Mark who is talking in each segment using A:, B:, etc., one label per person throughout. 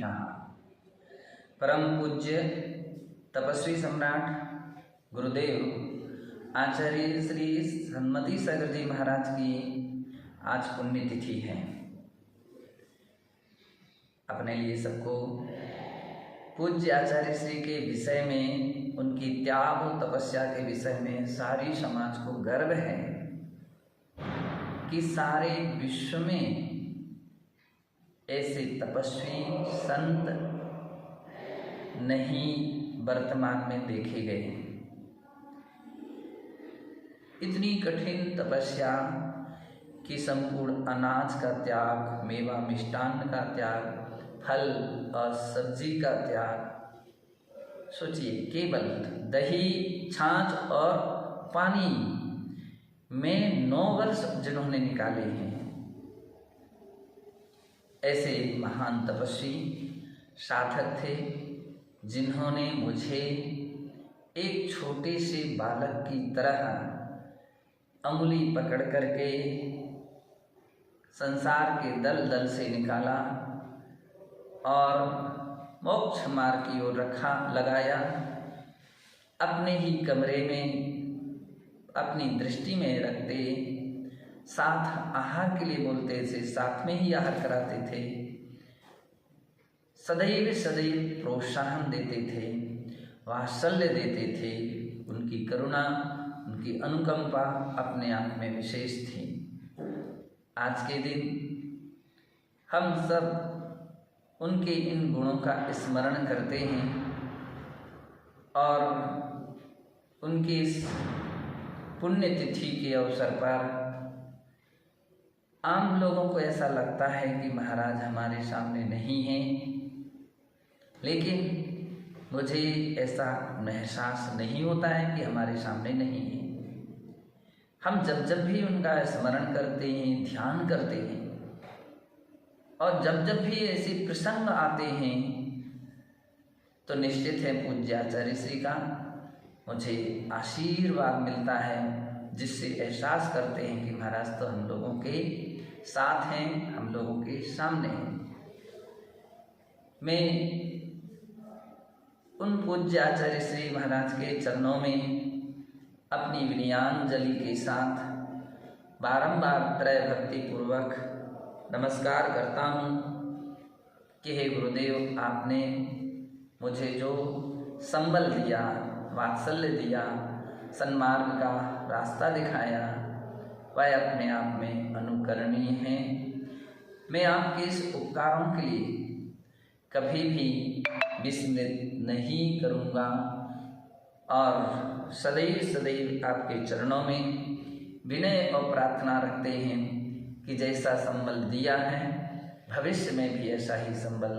A: नमः। परम पूज्य तपस्वी सम्राट गुरुदेव आचार्य श्री सन्मति सागर जी महाराज की आज पुण्यतिथि है। अपने लिए सबको पूज्य आचार्य श्री के विषय में, उनकी त्याग और तपस्या के विषय में सारी समाज को गर्व है कि सारे विश्व में ऐसे तपस्वी संत नहीं वर्तमान में देखे गए। इतनी कठिन तपस्या कि संपूर्ण अनाज का त्याग, मेवा मिष्टान्न का त्याग, फल और सब्जी का त्याग। सोचिए, केवल दही, छाछ और पानी में 9 वर्ष जिन्होंने निकाले हैं, ऐसे महान तपस्वी साधक थे जिन्होंने मुझे एक छोटे से बालक की तरह अंगुली पकड़ करके संसार के दल दल से निकाला और मोक्ष मार्ग की ओर लगाया। अपने ही कमरे में अपनी दृष्टि में रखते, साथ आहार के लिए बोलते थे, साथ में ही आहार कराते थे, सदैव सदैव प्रोत्साहन देते थे, वात्सल्य देते थे। उनकी करुणा, उनकी अनुकंपा अपने आप में विशेष थी। आज के दिन हम सब उनके इन गुणों का स्मरण करते हैं और उनकी इस पुण्यतिथि के अवसर पर आम लोगों को ऐसा लगता है कि महाराज हमारे सामने नहीं हैं, लेकिन मुझे ऐसा महसूस नहीं होता है कि हमारे सामने नहीं है। हम जब जब भी उनका स्मरण करते हैं, ध्यान करते हैं और जब जब भी ऐसे प्रसंग आते हैं तो निश्चित है पूज्य आचार्य श्री का मुझे आशीर्वाद मिलता है, जिससे एहसास करते हैं कि महाराज तो हम लोगों के साथ हैं, हम लोगों के सामने हैं। मैं उन पूज्य आचार्य श्री महाराज के चरणों में अपनी विनयाञ्जलि के साथ बारंबार त्रय भक्ति पूर्वक नमस्कार करता हूँ कि हे गुरुदेव, आपने मुझे जो संबल दिया, वात्सल्य दिया, सन्मार्ग का रास्ता दिखाया, वह अपने आप में अनुकरणीय है। मैं आपके इस उपकारों के लिए कभी भी विस्मृत नहीं करूँगा और सदैव सदैव आपके चरणों में विनय और प्रार्थना रखते हैं कि जैसा संबल दिया है भविष्य में भी ऐसा ही संबल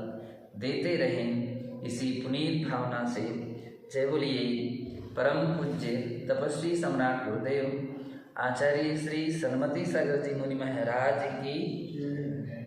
A: देते रहें। इसी पुनीत भावना से जय बोलिए परम पूज्य तपस्वी सम्राट गुरुदेव आचार्य श्री सन्मति सागर जी मुनि महाराज की